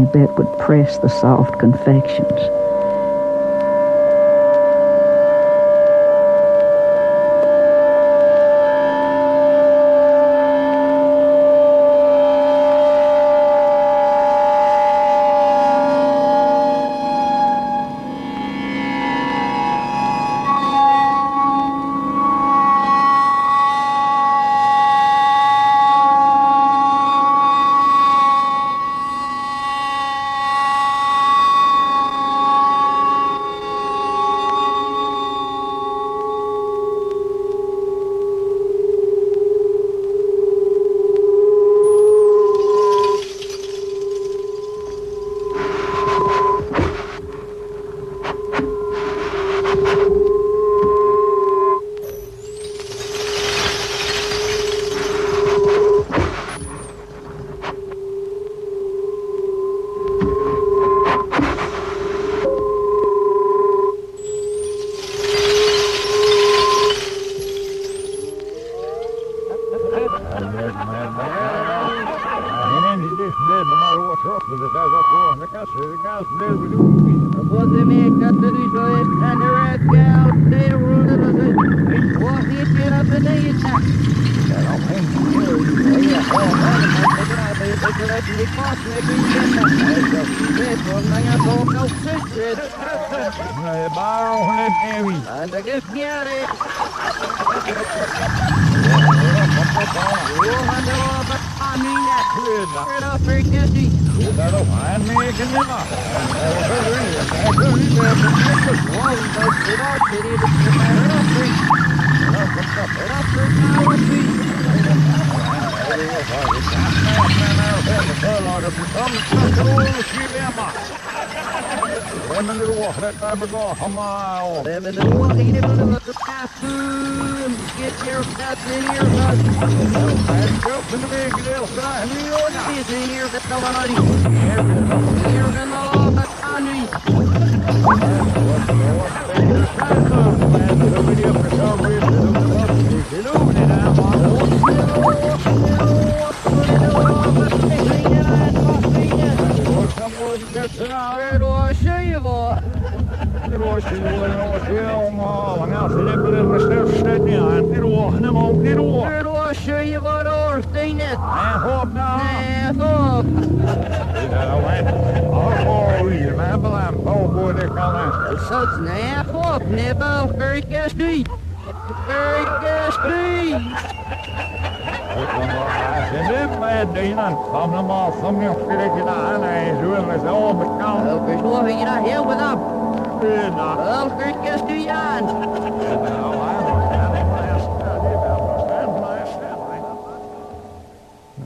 tiny bit would press the soft confections.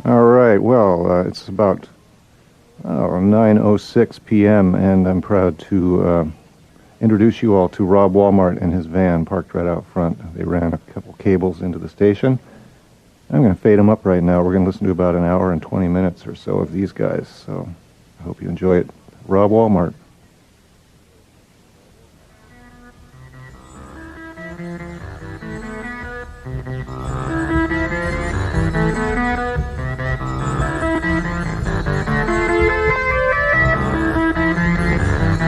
All right, well, it's about 9:06 p.m., and I'm proud to introduce you all to Rob Walmart and his van parked right out front. They ran a couple cables into the station. I'm going to fade them up right now. We're going to listen to about an hour and 20 minutes or so of these guys, so I hope you enjoy it. Rob Walmart.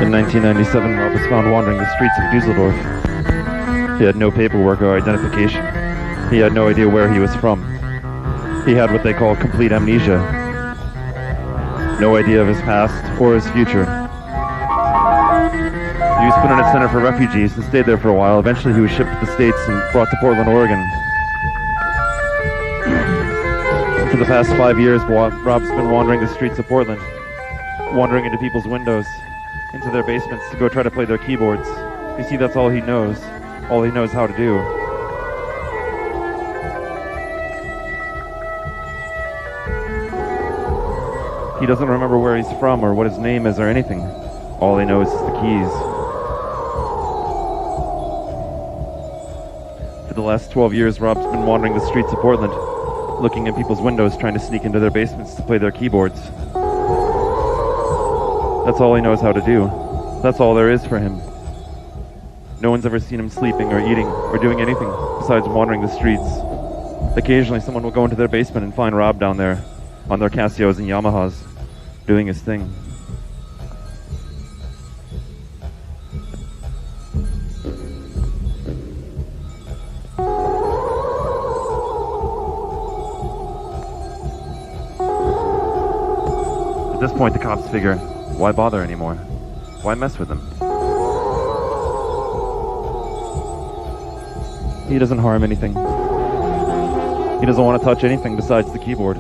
In 1997, Rob was found wandering the streets of Dusseldorf. He had no paperwork or identification. He had no idea where he was from. He had what they call complete amnesia. No idea of his past or his future. He was put in a center for refugees and stayed there for a while. Eventually he was shipped to the States and brought to Portland, Oregon. For the past 5 years, Rob's been wandering the streets of Portland, wandering into people's windows, into their basements to go try to play their keyboards. You see, that's all he knows how to do. He doesn't remember where he's from or what his name is or anything. All he knows is the keys. For the last 12 years, Rob's been wandering the streets of Portland, looking in people's windows, trying to sneak into their basements to play their keyboards. That's all he knows how to do. That's all there is for him. No one's ever seen him sleeping or eating or doing anything besides wandering the streets. Occasionally someone will go into their basement and find Rob down there on their Casios and Yamahas doing his thing. At this point, the cops figure, why bother anymore? Why mess with him? He doesn't harm anything. He doesn't want to touch anything besides the keyboard.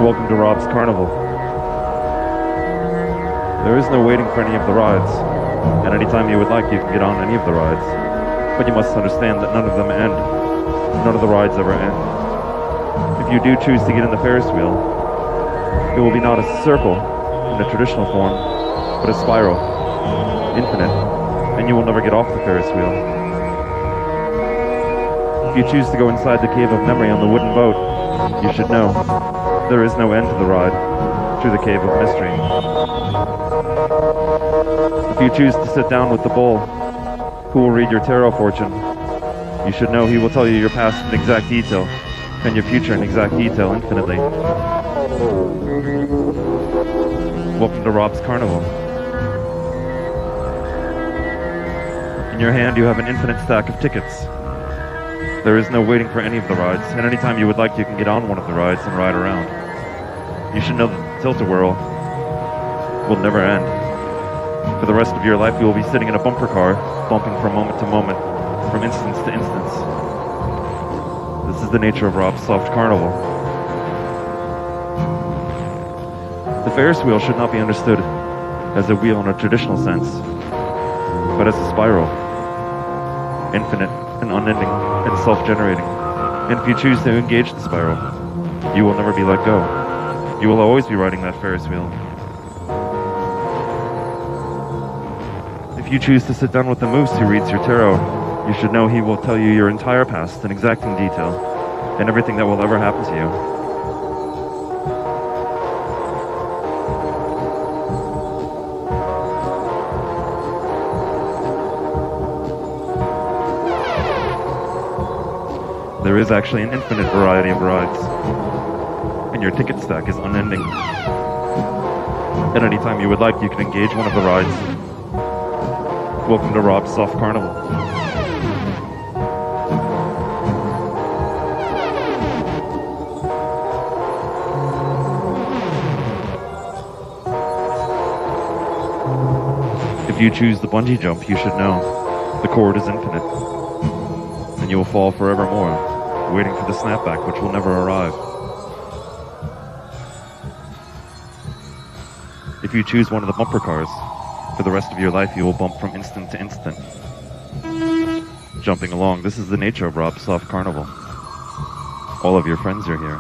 Welcome to Rob's Carnival. There is no waiting for any of the rides, and anytime you would like, you can get on any of the rides. But you must understand that none of them end. None of the rides ever end. If you do choose to get in the Ferris wheel, it will be not a circle in a traditional form, but a spiral, infinite, and you will never get off the Ferris wheel. If you choose to go inside the Cave of Memory on the wooden boat, you should know there is no end to the ride through the Cave of Mystery. If you choose to sit down with the bull, who will read your tarot fortune, you should know he will tell you your past in exact detail and your future in exact detail infinitely. Welcome to Rob's Carnival. In your hand you have an infinite stack of tickets. There is no waiting for any of the rides, and anytime you would like, you can get on one of the rides and ride around. You should know that the tilt-a-whirl will never end. For the rest of your life, you will be sitting in a bumper car, bumping from moment to moment, from instance to instance. This is the nature of Rob's Soft Carnival. The Ferris wheel should not be understood as a wheel in a traditional sense, but as a spiral, infinite and unending and self-generating. And if you choose to engage the spiral, you will never be let go. You will always be riding that Ferris wheel. If you choose to sit down with the moose who reads your tarot, you should know he will tell you your entire past in exacting detail and everything that will ever happen to you. There is actually an infinite variety of rides, and your ticket stack is unending. At any time you would like, you can engage one of the rides. Welcome to Rob's Soft Carnival. If you choose the bungee jump, you should know the cord is infinite, and you will fall forevermore, waiting for the snapback, which will never arrive. If you choose one of the bumper cars, for the rest of your life you will bump from instant to instant, jumping along. This is the nature of Rob's Soft Carnival. All of your friends are here.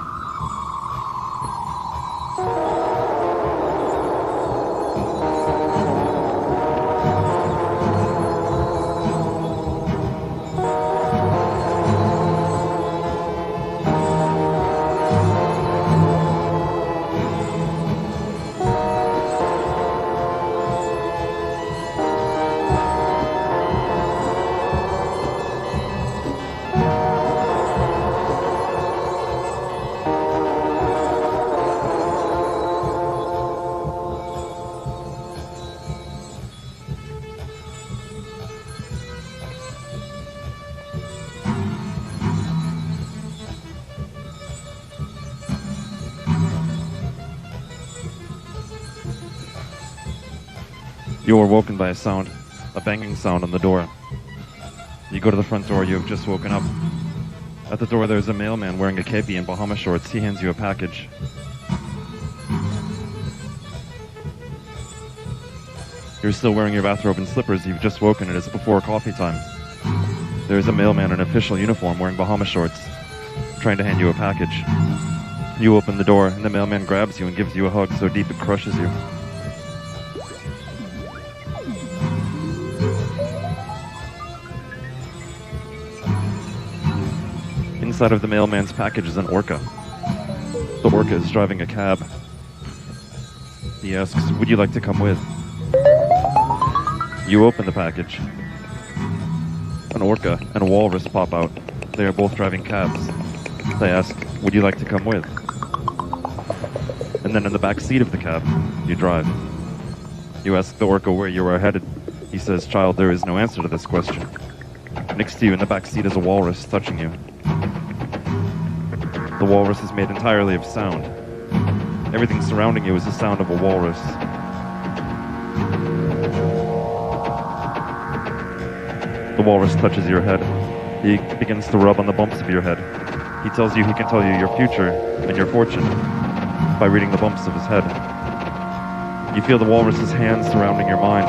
You are woken by a sound, a banging sound on the door. You go to the front door, you have just woken up. At the door there's a mailman wearing a kepi and Bahama shorts. He hands you a package. You're still wearing your bathrobe and slippers. You've just woken. It is before coffee time. There is a mailman in an official uniform wearing Bahama shorts, trying to hand you a package. You open the door, and the mailman grabs you and gives you a hug so deep it crushes you. Inside of the mailman's package is an orca. The orca is driving a cab. He asks, "Would you like to come with?" You open the package. An orca and a walrus pop out. They are both driving cabs. They ask, "Would you like to come with?" And then in the back seat of the cab, you drive. You ask the orca where you are headed. He says, "Child, there is no answer to this question." Next to you in the back seat is a walrus touching you. The walrus is made entirely of sound. Everything surrounding you is the sound of a walrus. The walrus touches your head. He begins to rub on the bumps of your head. He tells you he can tell you your future and your fortune by reading the bumps of his head. You feel the walrus's hands surrounding your mind.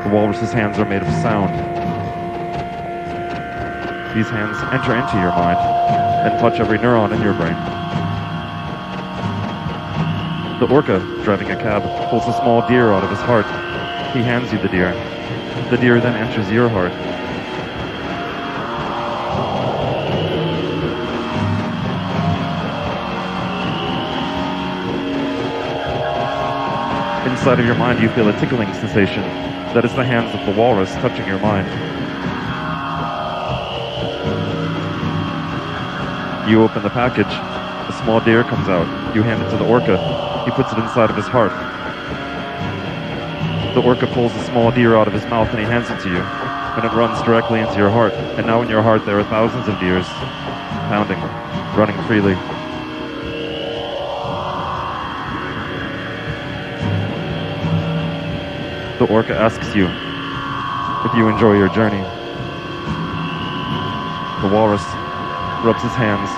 The walrus's hands are made of sound. These hands enter into your mind and touch every neuron in your brain. The orca, driving a cab, pulls a small deer out of his heart. He hands you the deer. The deer then enters your heart. Inside of your mind, you feel a tickling sensation. That is the hands of the walrus touching your mind. You open the package. A small deer comes out. You hand it to the orca. He puts it inside of his heart. The orca pulls a small deer out of his mouth and he hands it to you. And it runs directly into your heart. And now in your heart there are thousands of deers, pounding, running freely. The orca asks you if you enjoy your journey. The walrus rubs his hands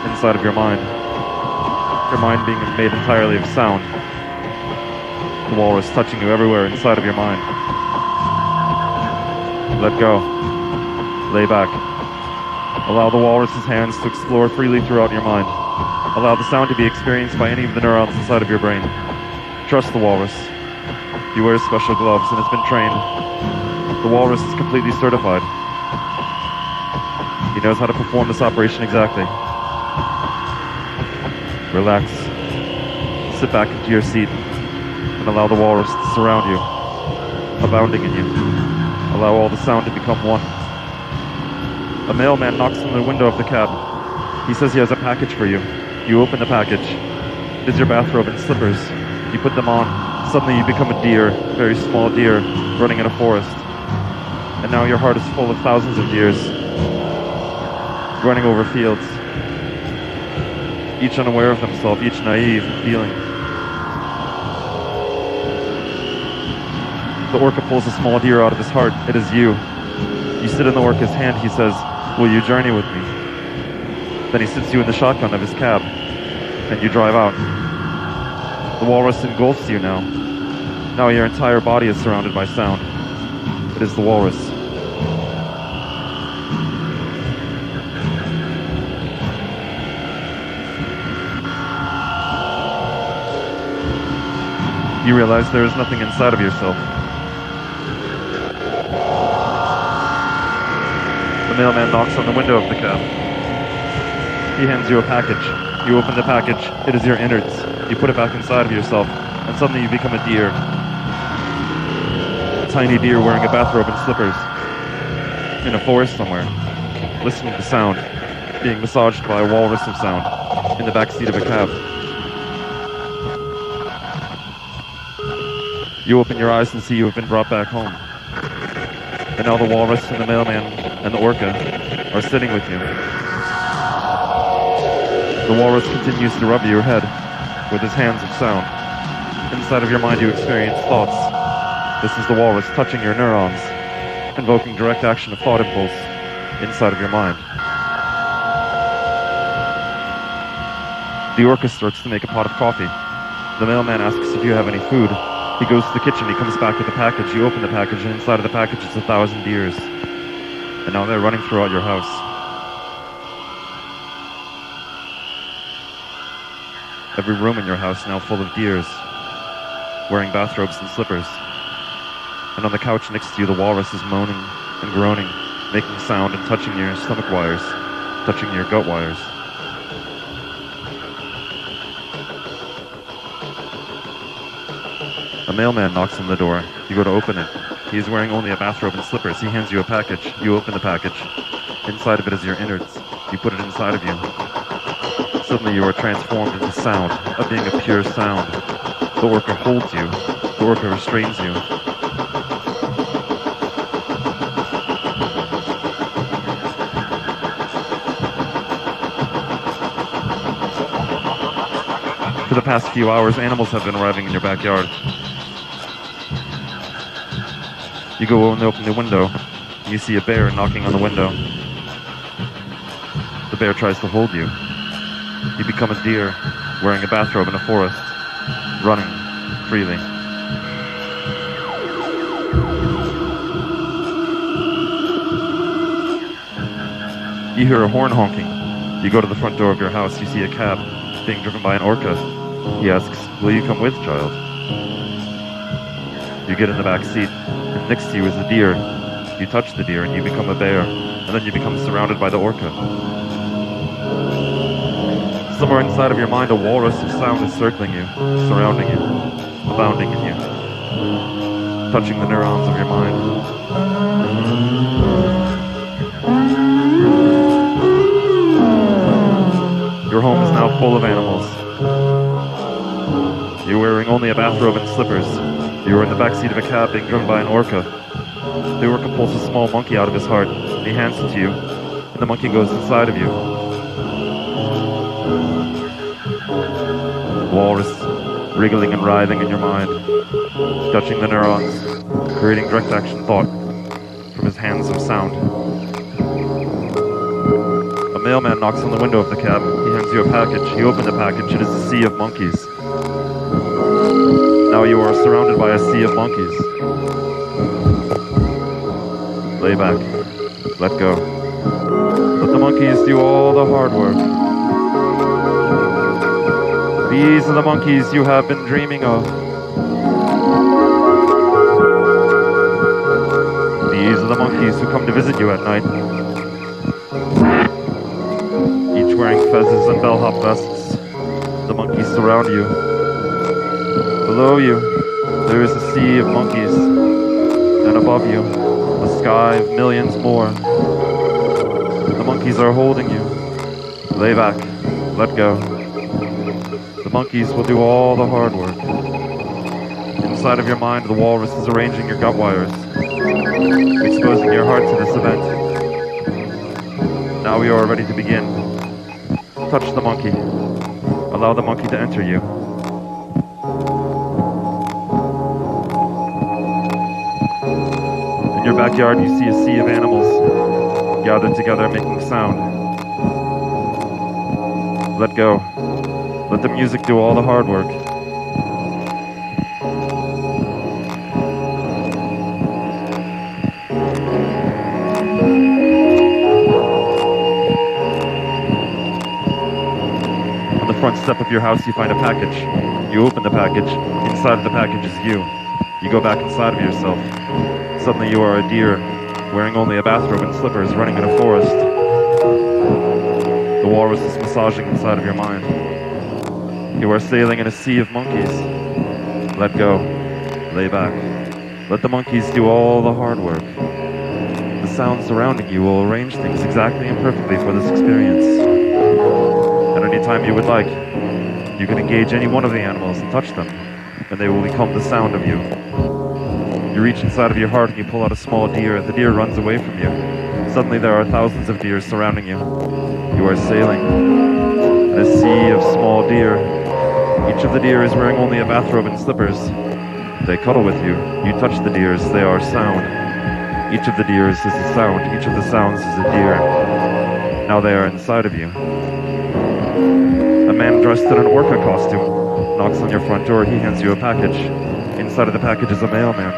inside of your mind being made entirely of sound. The walrus touching you everywhere inside of your mind. Let go. Lay back. Allow the walrus's hands to explore freely throughout your mind. Allow the sound to be experienced by any of the neurons inside of your brain. Trust the walrus. He wears special gloves and has been trained. The walrus is completely certified. He knows how to perform this operation exactly. Relax. Sit back into your seat and allow the walrus to surround you, abounding in you. Allow all the sound to become one. A mailman knocks on the window of the cab. He says he has a package for you. You open the package. It is your bathrobe and slippers. You put them on. Suddenly you become a deer, a very small deer, running in a forest. And now your heart is full of thousands of deers, running over fields, each unaware of themselves, each naive, feeling. The orca pulls a small deer out of his heart. It is you. You sit in the orca's hand. He says, "Will you journey with me?" Then he sits you in the shotgun of his cab, and you drive out. The walrus engulfs you now. Now your entire body is surrounded by sound. It is the walrus. You realize there is nothing inside of yourself. The mailman knocks on the window of the cab. He hands you a package. You open the package. It is your innards. You put it back inside of yourself, and suddenly you become a deer. A tiny deer wearing a bathrobe and slippers. In a forest somewhere, listening to sound, being massaged by a walrus of sound, in the back seat of a cab. You open your eyes and see you have been brought back home. And now the walrus and the mailman and the orca are sitting with you. The walrus continues to rub your head with his hands of sound. Inside of your mind you experience thoughts. This is the walrus touching your neurons, invoking direct action of thought impulse inside of your mind. The orca starts to make a pot of coffee. The mailman asks if you have any food. He goes to the kitchen, he comes back with a package. You open the package, and inside of the package is 1,000 deers. And now they're running throughout your house. Every room in your house now full of deers, wearing bathrobes and slippers. And on the couch next to you, the walrus is moaning and groaning, making sound and touching your stomach wires, touching your gut wires. A mailman knocks on the door. You go to open it. He is wearing only a bathrobe and slippers. He hands you a package. You open the package. Inside of it is your innards. You put it inside of you. Suddenly you are transformed into sound, a being of pure sound. The orca holds you. The orca restrains you. For the past few hours, animals have been arriving in your backyard. You go and open the window. You see a bear knocking on the window. The bear tries to hold you. You become a deer, wearing a bathrobe in a forest, running freely. You hear a horn honking. You go to the front door of your house. You see a cab being driven by an orca. He asks, "Will you come with, child?" You get in the back seat, and next to you is a deer. You touch the deer and you become a bear, and then you become surrounded by the orca. Somewhere inside of your mind, a walrus of sound is circling you, surrounding you, abounding in you, touching the neurons of your mind. Your home is now full of animals. You're wearing only a bathrobe and slippers. You are in the backseat of a cab being driven by an orca. The orca pulls a small monkey out of his heart. He hands it to you, and the monkey goes inside of you. Walrus wriggling and writhing in your mind, touching the neurons, creating direct action thought from his hands of sound. A mailman knocks on the window of the cab. He hands you a package. You open the package. It is a sea of monkeys. Now you are surrounded by a sea of monkeys. Lay back. Let go. Let the monkeys do all the hard work. These are the monkeys you have been dreaming of. These are the monkeys who come to visit you at night. Each wearing fezzes and bellhop vests. The monkeys surround you. Below you, there is a sea of monkeys, and above you, a sky of millions more. The monkeys are holding you. Lay back. Let go. The monkeys will do all the hard work. Inside of your mind, the walrus is arranging your gut wires, exposing your heart to this event. Now we are ready to begin. Touch the monkey. Allow the monkey to enter you. In your backyard, you see a sea of animals gathered together, making sound. Let go. Let the music do all the hard work. On the front step of your house, you find a package. You open the package. Inside of the package is you. You go back inside of yourself. Suddenly you are a deer, wearing only a bathrobe and slippers, running in a forest. The walrus is massaging inside of your mind. You are sailing in a sea of monkeys. Let go. Lay back. Let the monkeys do all the hard work. The sounds surrounding you will arrange things exactly and perfectly for this experience. At any time you would like, you can engage any one of the animals and touch them, and they will become the sound of you. You reach inside of your heart and you pull out a small deer. The deer runs away from you. Suddenly there are thousands of deer surrounding you. You are sailing in a sea of small deer. Each of the deer is wearing only a bathrobe and slippers. They cuddle with you. You touch the deers. They are sound. Each of the deers is a sound. Each of the sounds is a deer. Now they are inside of you. A man dressed in an orca costume knocks on your front door. He hands you a package. Inside of the package is a mailman.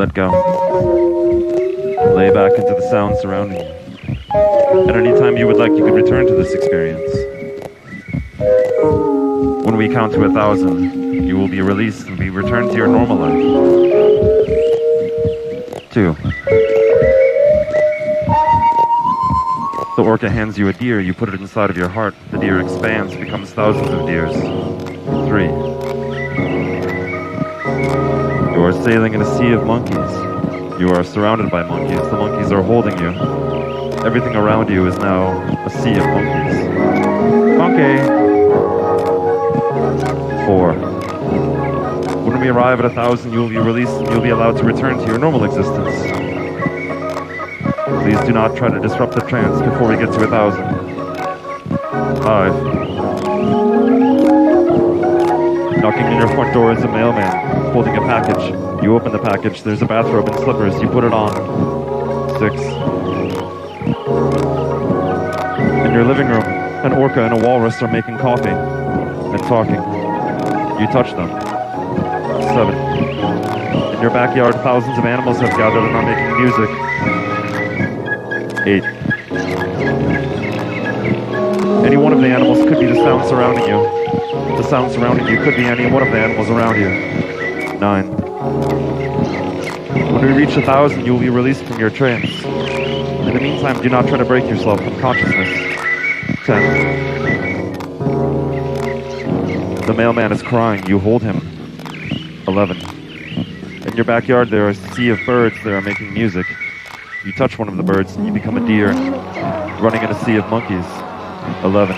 Let go. Lay back into the sound surrounding you. At any time you would like, you could return to this experience. When we count to 1,000, you will be released and be returned to your normal life. 2. The orca hands you a deer, you put it inside of your heart. The deer expands, becomes thousands of deers. 3. You are sailing in a sea of monkeys. You are surrounded by monkeys. The monkeys are holding you. Everything around you is now a sea of monkeys. Monkey! 4. When we arrive at 1,000, you will be released and you'll be allowed to return to your normal existence. Please do not try to disrupt the trance before we get to 1,000. 5. Knocking on your front door is a mailman holding a package. You open the package. There's a bathrobe and slippers. You put it on. 6. In your living room, an orca and a walrus are making coffee and talking. You touch them. 7. In your backyard, thousands of animals have gathered and are making music. 8. Any one of the animals could be the sound surrounding you. The sound surrounding you could be any one of the animals around you. 9. When we reach 1,000, you will be released from your trance. In the meantime, do not try to break yourself from consciousness. 10. The mailman is crying. You hold him. 11. In your backyard, there are a sea of birds that are making music. You touch one of the birds and you become a deer, running in a sea of monkeys. 11.